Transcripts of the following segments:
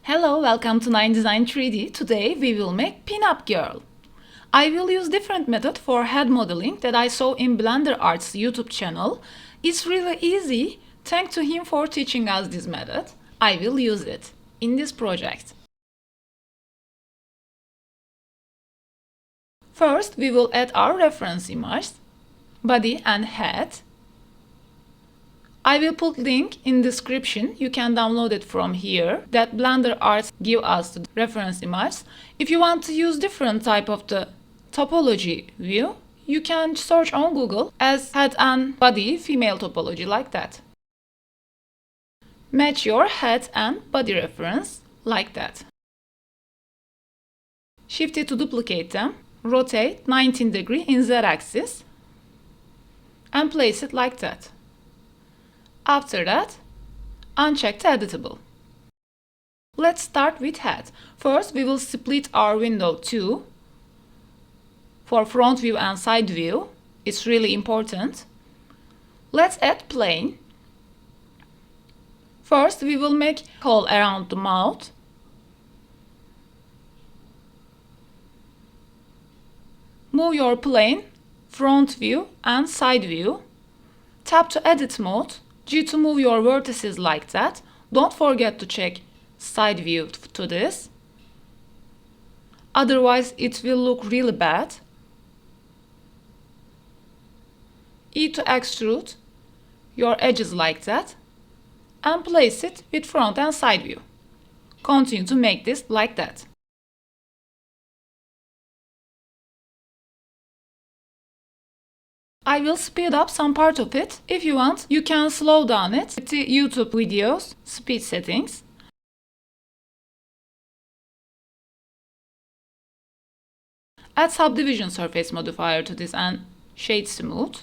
Hello, welcome to 9 Design 3D. Today we will make Pin-Up Girl. I will use different method for head modeling that I saw in Blender Art's YouTube channel. It's really easy. Thanks to him for teaching us this method. I will use it in this project. First, we will add our reference image, body and head. I will put link in description. You can download it from here. That Blender Art give us the reference image. If you want to use different type of the topology view, you can search on Google as head and body female topology like that. Match your head and body reference like that. Shift it to duplicate them. Rotate 19 degrees in Z-axis and place it like that. After that, uncheck the editable. Let's start with head. First, we will split our window two for front view and side view. It's really important. Let's add plane. First, we will make hole around the mouth. Move your plane, front view and side view. Tap to edit mode. G to move your vertices like that. Don't forget to check side view to this. Otherwise it will look really bad. E to extrude your edges like that and place it with front and side view. Continue to make this like that. I will speed up some part of it. If you want, you can slow down it with the YouTube videos, speed settings. Add subdivision surface modifier to this and shade smooth.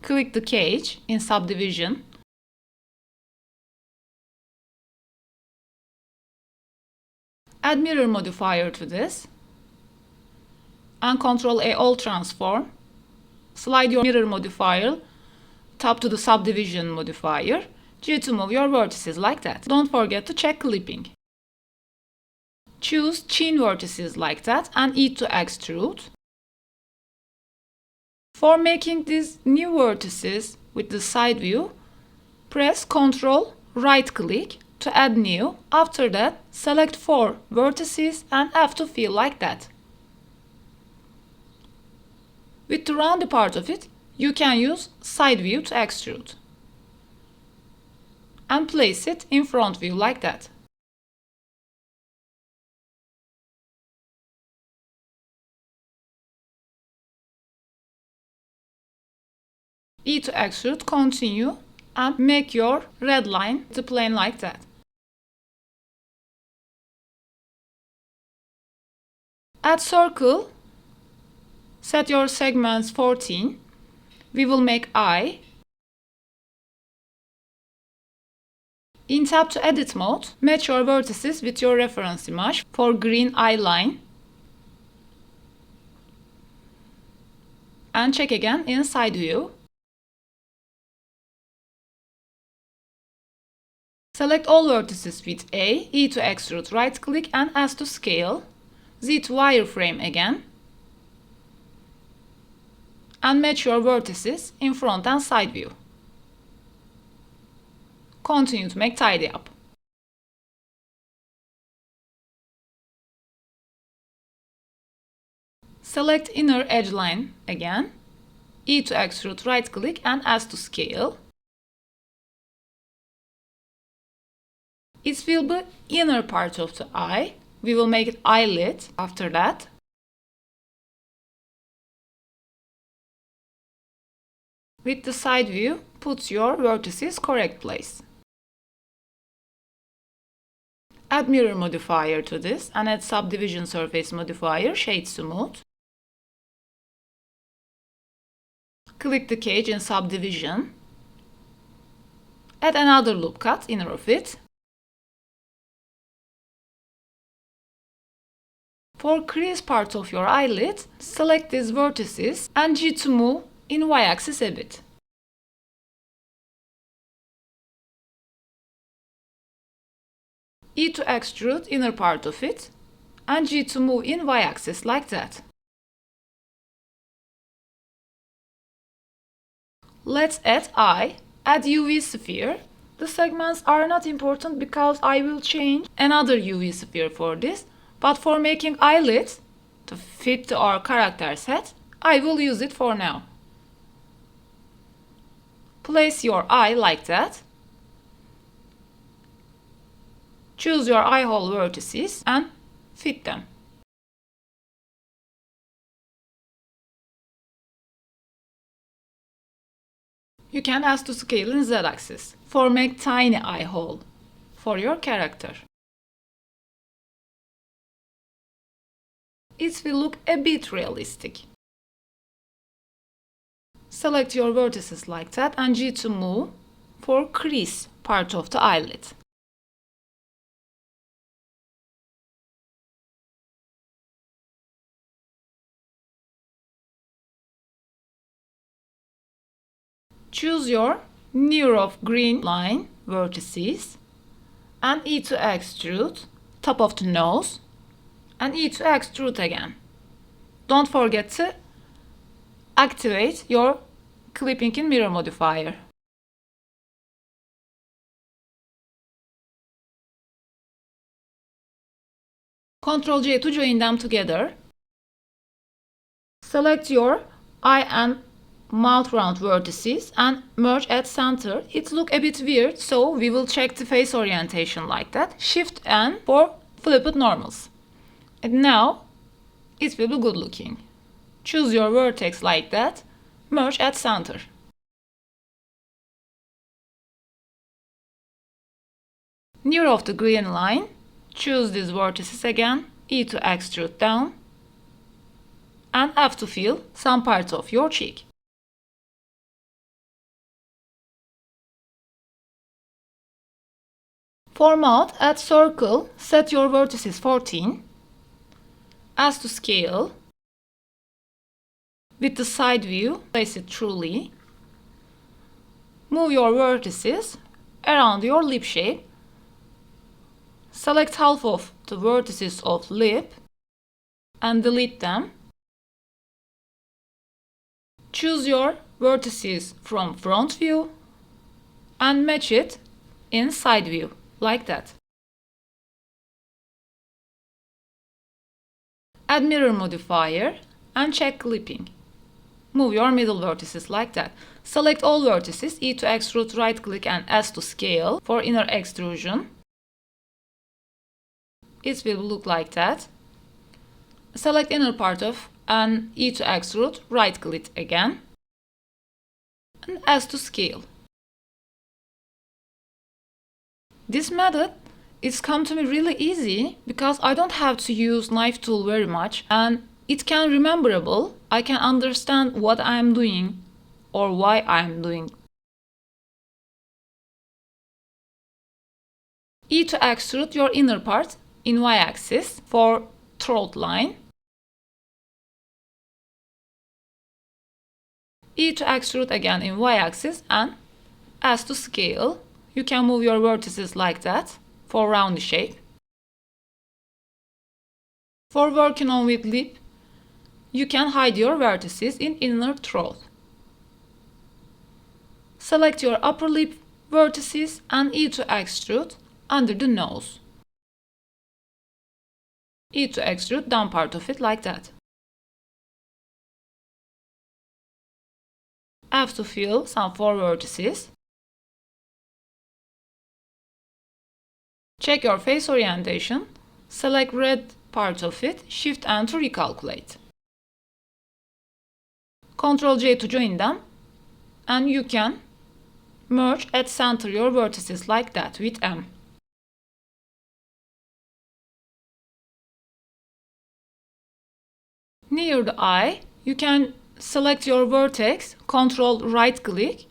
Click the cage in subdivision. Add mirror modifier to this. And Ctrl A all transform. Slide your mirror modifier, tap to the subdivision modifier, G to move your vertices like that. Don't forget to check clipping. Choose chin vertices like that and E to extrude. For making these new vertices with the side view, press Ctrl right click to add new. After that, select 4 vertices and F to fill like that. With the rounded part of it, you can use side view to extrude. And place it in front view like that. E to extrude, continue and make your red line to plane like that. Add circle. Set your segments 14. We will make eye. In tap to edit mode, match your vertices with your reference image for green eye line. And check again in side view. Select all vertices with A, E to extrude, right click and S to scale, Z to wireframe again. And match your vertices in front and side view. Continue to make tidy up. Select inner edge line again. E to extrude, right click and S to scale. It will be inner part of the eye. We will make it eyelid after that. With the side view, put your vertices correct place. Add mirror modifier to this and add subdivision surface modifier, shade smooth. Click the cage in subdivision. Add another loop cut inner of it. For crease part of your eyelid, select these vertices and G to move in y-axis a bit. E to extrude inner part of it, and G to move in y-axis like that. Let's add UV sphere. The segments are not important because I will change another UV sphere for this, but for making eyelids to fit our character set, I will use it for now. Place your eye like that. Choose your eye hole vertices and fit them. You can add to scale in z-axis for make tiny eye hole for your character. It will look a bit realistic. Select your vertices like that and G to move for crease part of the eyelid. Choose your near of green line vertices and E to extrude top of the nose and E to extrude again. Don't forget to activate your clipping in mirror modifier. Ctrl J to join them together. Select your eye and mouth round vertices and merge at center. It look a bit weird, so we will check the face orientation like that. Shift N for flipped normals. And now it will be good looking. Choose your vertex like that. Merge at center. Near of the green line, choose these vertices again. E to extrude down. And F to fill some parts of your cheek. For mouth, at circle, set your vertices 14. As to scale, with the side view, place it truly. Move your vertices around your lip shape. Select half of the vertices of lip and delete them. Choose your vertices from front view and match it in side view. Like that. Add mirror modifier and check clipping. Move your middle vertices like that. Select all vertices, E to extrude, right click and S to scale for inner extrusion. It will look like that. Select inner part of and E to extrude, right click again and S to scale. This method is come to me really easy because I don't have to use knife tool very much and it can rememberable. I can understand what I am doing or why I am doing. E to extrude your inner part in y-axis for throat line. E to extrude again in y-axis and S to scale. You can move your vertices like that for round shape. For working on with lip, you can hide your vertices in inner throat. Select your upper lip vertices and E to extrude under the nose. E to extrude down part of it like that. F to fill some four vertices. Check your face orientation, select red part of it, Shift N to recalculate. Ctrl J to join them, and you can merge at center your vertices like that with M. Near the eye, you can select your vertex, Ctrl right click.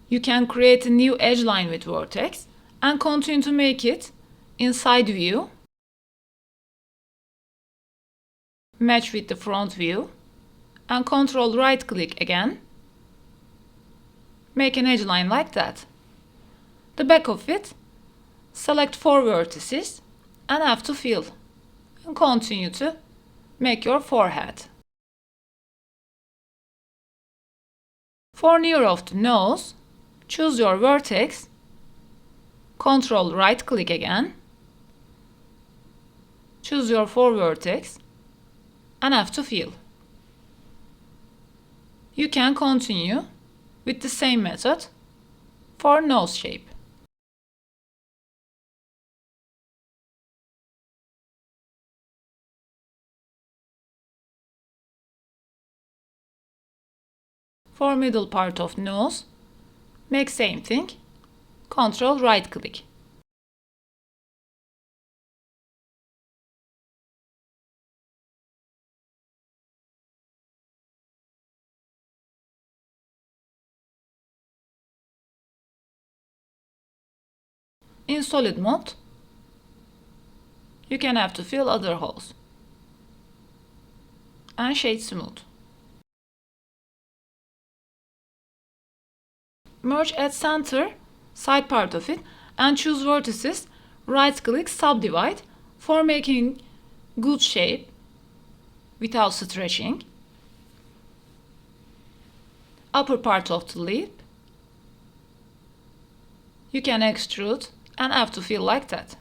You can create a new edge line with vertex and continue to make it in side view. Match with the front view and Ctrl right click again. Make an edge line like that. The back of it, Select 4 vertices and have to fill. And continue to make your forehead. For near of the nose, choose your vertex, Ctrl right click again, choose your 4 vertex and have to fill. You can continue with the same method for nose shape. For middle part of nose, make same thing, Ctrl right click. In solid mode, you can have to fill other holes and shade smooth. Merge at center, side part of it, and choose vertices, right click, subdivide for making good shape without stretching. Upper part of the lip, you can extrude and have to fill like that.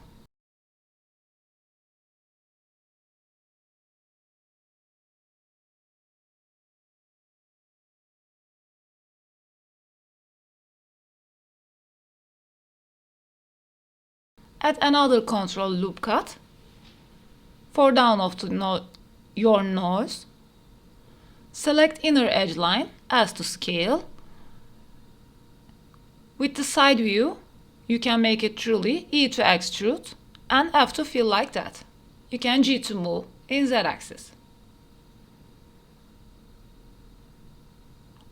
Add another control loop cut for down of the your nose. Select inner edge line as to scale. With the side view, you can make it truly E to extrude and have to fill like that. You can G to move in Z axis.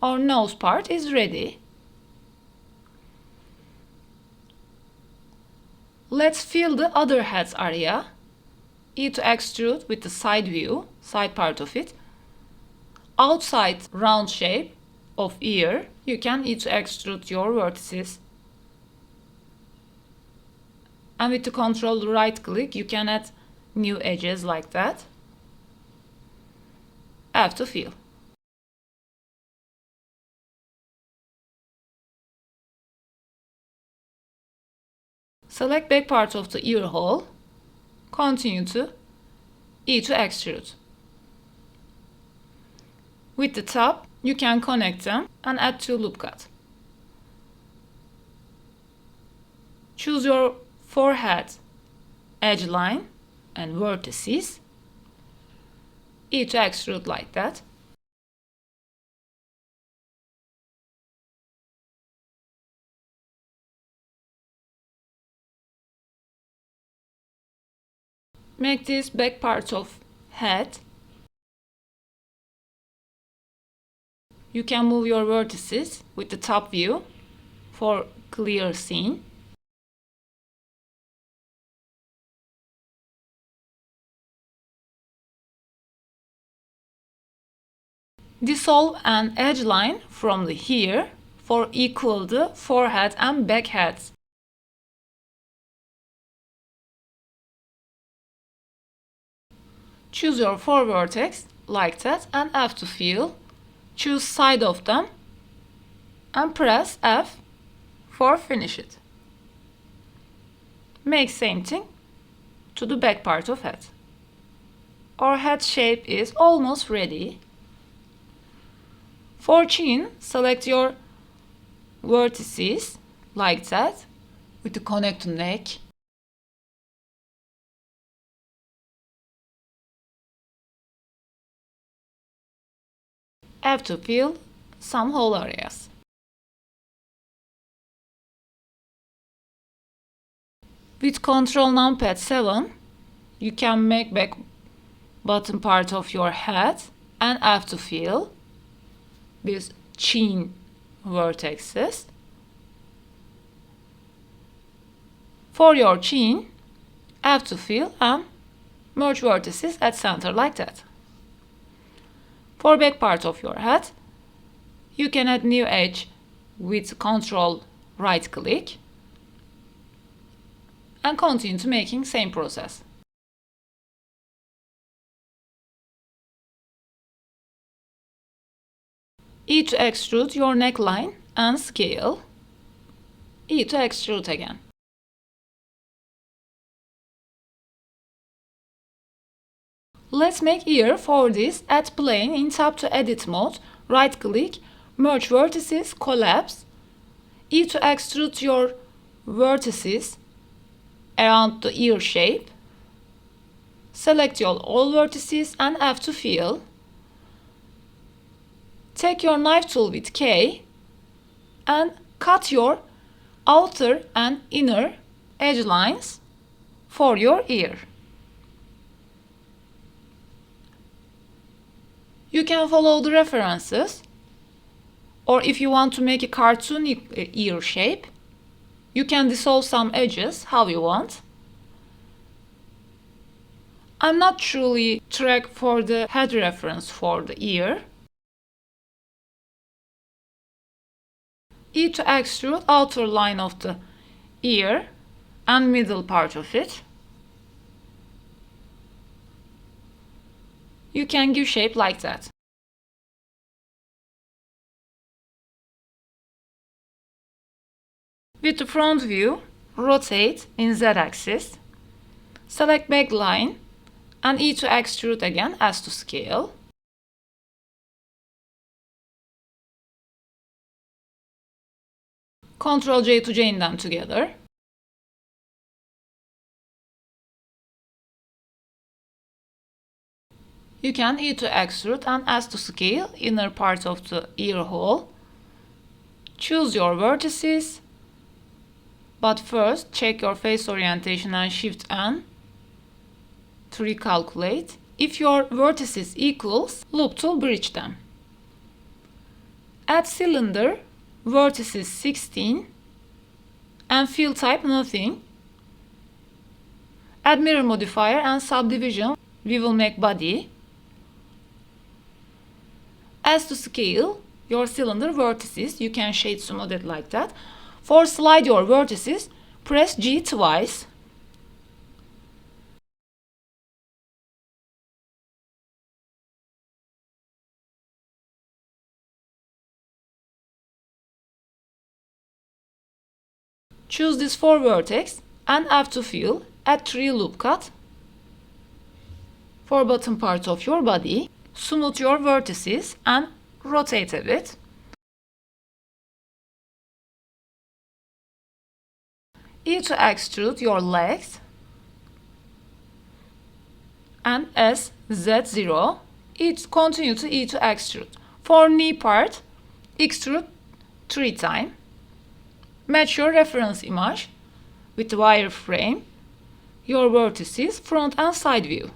Our nose part is ready. Let's fill the other head area. E to extrude with the side view, side part of it. Outside round shape of ear, you can E to extrude your vertices. And with the control right click, you can add new edges like that. Have to fill. Select back part of the ear hole. Continue to E to extrude. With the top, you can connect them and add 2 loop cut. Choose your forehead edge line and vertices. E to extrude like that. Make this back part of head. You can move your vertices with the top view for clear scene. Dissolve an edge line from the here for equal the forehead and back heads. Choose your 4 vertex like that and have to fill. Choose side of them and press F for finish it. Make same thing to the back part of head. Our head shape is almost ready. For chin, select your vertices like that with the connect to neck. Have to fill some hole areas. With Ctrl numpad 7, you can make back bottom part of your head and have to fill with chin vertexes. For your chin, have to fill and merge vertices at center like that. For back part of your head, you can add new edge with Ctrl right click and continue to making same process. E to extrude your neckline and scale. E to extrude again. Let's make ear. For this, add plane in tab to edit mode, right click, merge vertices, collapse. E to extrude your vertices around the ear shape. Select your all vertices and F to fill. Take your knife tool with K and cut your outer and inner edge lines for your ear. You can follow the references, or if you want to make a cartoon ear shape, you can dissolve some edges how you want. I'm not truly track for the head reference for the ear. E to extrude outer line of the ear and middle part of it. You can give shape like that. With the front view, rotate in Z-axis. Select back line and E to extrude again as to scale. Ctrl J to join them together. You can E to extrude and as to scale inner part of the ear hole. Choose your vertices, but first check your face orientation and Shift N to recalculate. If your vertices equals, loop tool bridge them. Add cylinder, vertices 16 and fill type nothing. Add mirror modifier and subdivision, we will make body. As to scale your cylinder vertices, you can shade smooth it like that. For slide your vertices, press G twice. Choose this 4 vertex and F to fill, add 3 loop cut. For bottom part of your body, smooth your vertices and rotate a bit. E to extrude your legs and S Z0. Continue to E to extrude. For knee part, extrude 3 times. Match your reference image with the wireframe, your vertices, front and side view.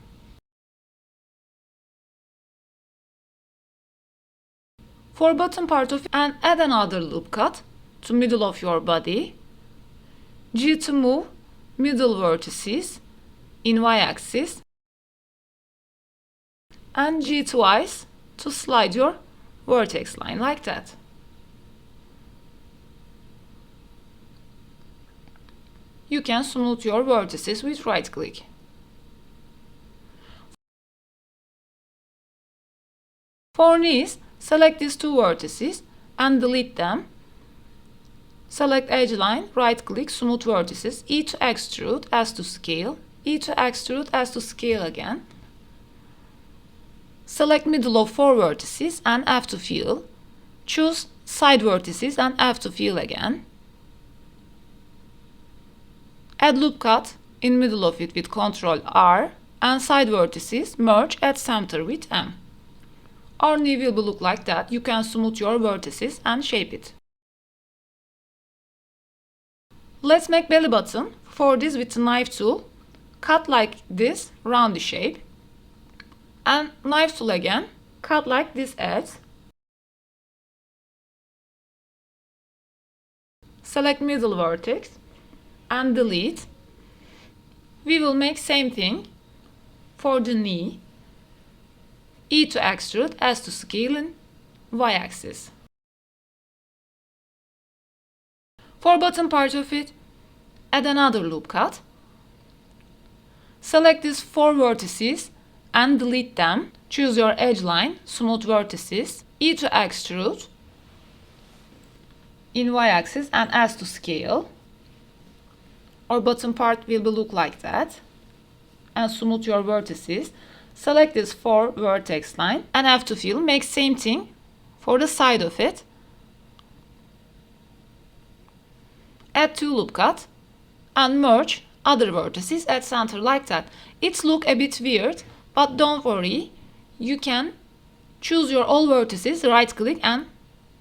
For bottom part of and add another loop cut to middle of your body. G to move middle vertices in y-axis and G twice to slide your vertex line like that. You can smooth your vertices with right click. For knees, select these 2 vertices and delete them. Select edge line, right click, smooth vertices, E to extrude as to scale, E to extrude as to scale again. Select middle of 4 vertices and F to fill. Choose side vertices and F to fill again. Add loop cut in middle of it with Ctrl R and side vertices merge at center with M. Our knee will look like that. You can smooth your vertices and shape it. Let's make belly button. For this, with the knife tool, cut like this, round shape. And knife tool again, cut like this edge. Select middle vertex and delete. We will make same thing for the knee. E to extrude, S to scale in y-axis. For bottom part of it, add another loop cut Select these 4 vertices and delete them. Choose your edge line, smooth vertices, E to extrude, in y-axis and S to scale. Our bottom part will look like that. And smooth your vertices. Select this 4 vertex line and F to fill. Make same thing for the side of it. Add 2 loop cut and merge other vertices at center like that. It look a bit weird, but don't worry. You can choose your all vertices, right click and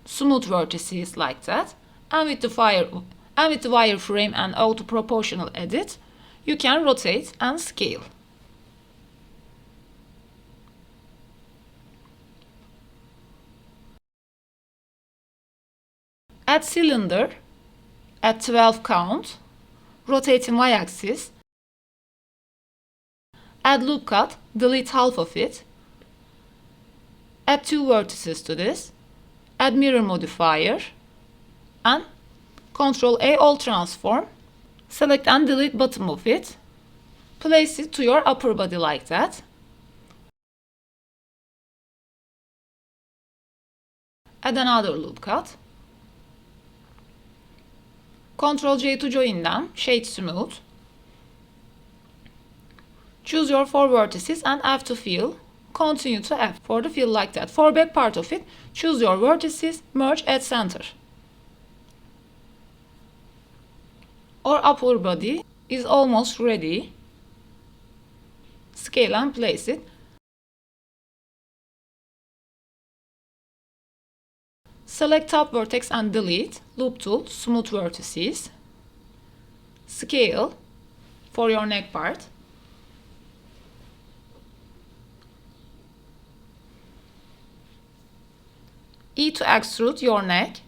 smooth vertices like that. And with the wireframe and auto proportional edit, you can rotate and scale. Add cylinder at 12 count, rotate in y-axis, add loop cut, delete half of it, add 2 vertices to this, add mirror modifier, and Ctrl A all transform, select and delete bottom of it, place it to your upper body like that. Add another loop cut. Ctrl J to join them, shade smooth. Choose your 4 vertices and F to fill. Continue to F for the fill like that. For back part of it, choose your vertices, merge at center. Our upper body is almost ready. Scale and place it. Select top vertex and delete. Loop tool, smooth vertices. Scale for your neck part. E to extrude your neck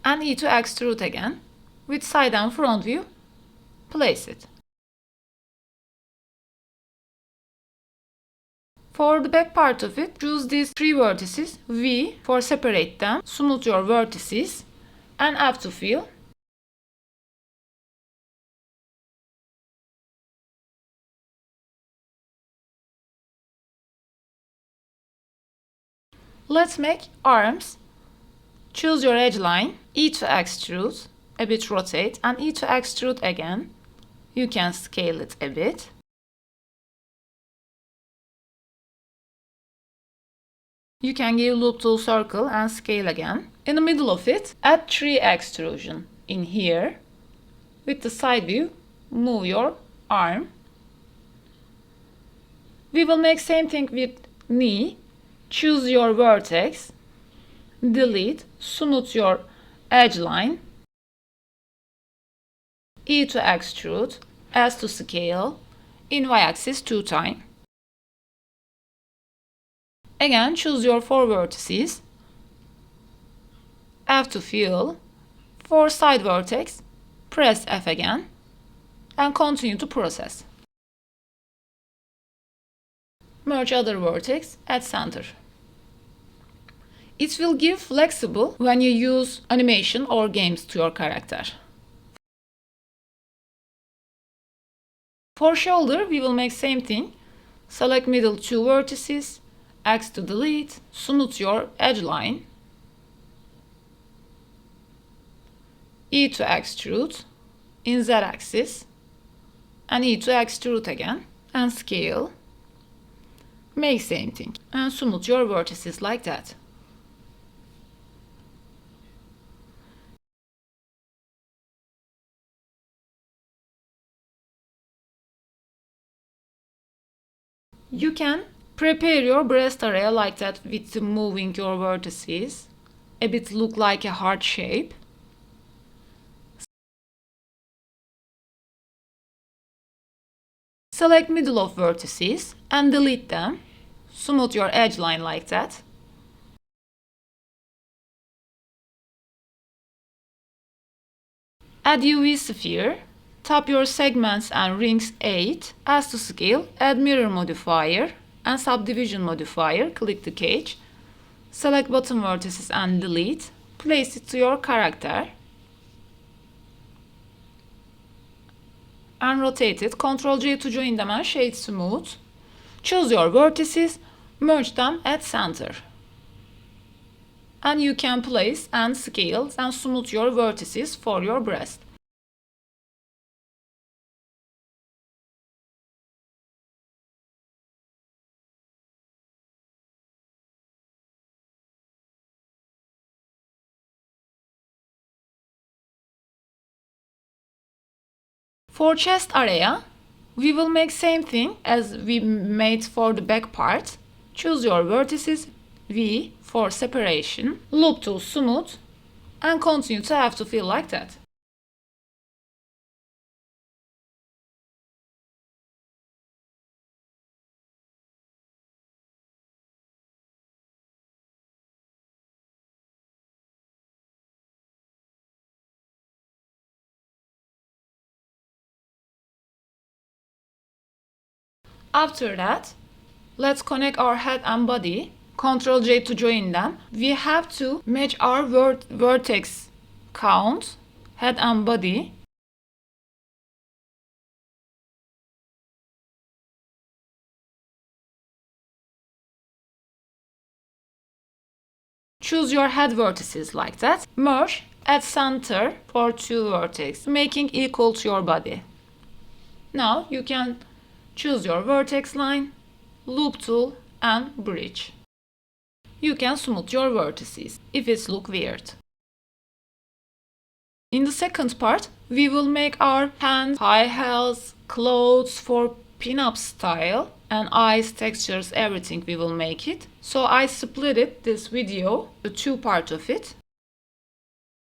and E to extrude again. With side and front view, place it. For the back part of it, choose these 3 vertices, V for separate them, smooth your vertices, and F to fill. Let's make arms. Choose your edge line, E to extrude, a bit rotate, and E to extrude again. You can scale it a bit. You can give loop tool circle and scale again. In the middle of it, add 3 extrusion in here. With the side view, move your arm. We will make same thing with knee. Choose your vertex, delete, smooth your edge line, E to extrude, S to scale, in y-axis 2 times. Again, choose your 4 vertices, F to fill, for side vertex, press F again, and continue to process. Merge other vertex at center. It will give flexible when you use animation or games to your character. For shoulder, we will make same thing. Select middle 2 vertices, X to delete, smooth your edge line, E to extrude, in Z axis, and E to extrude again, and scale. Make same thing, and smooth your vertices like that. You can prepare your breast area like that with moving your vertices. A bit look like a heart shape. Select middle of vertices and delete them. Smooth your edge line like that. Add UV sphere. Tap your segments and rings 8. As to scale, add mirror modifier and subdivision modifier. Click the cage. Select bottom vertices and delete. Place it to your character. and rotate it. Ctrl-J to join them and shade smooth. Choose your vertices, merge them at center. And you can place and scale and smooth your vertices for your breast. For chest area, we will make same thing as we made for the back part. Choose your vertices, V for separation, loop to smooth, and continue to have to feel like that. After that, let's connect our head and body. Ctrl-J to join them. We have to match our vertex count, head and body. Choose your head vertices like that. Merge at center for two vertex, making equal to your body. Now you can choose your vertex line, loop tool, and bridge. You can smooth your vertices if it looks weird. In the second part, we will make our hands, high heels, clothes for pin-up style, and eyes, textures, everything we will make it. So I split it, this video, the two parts of it.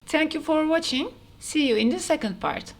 Thank you for watching. See you in the second part.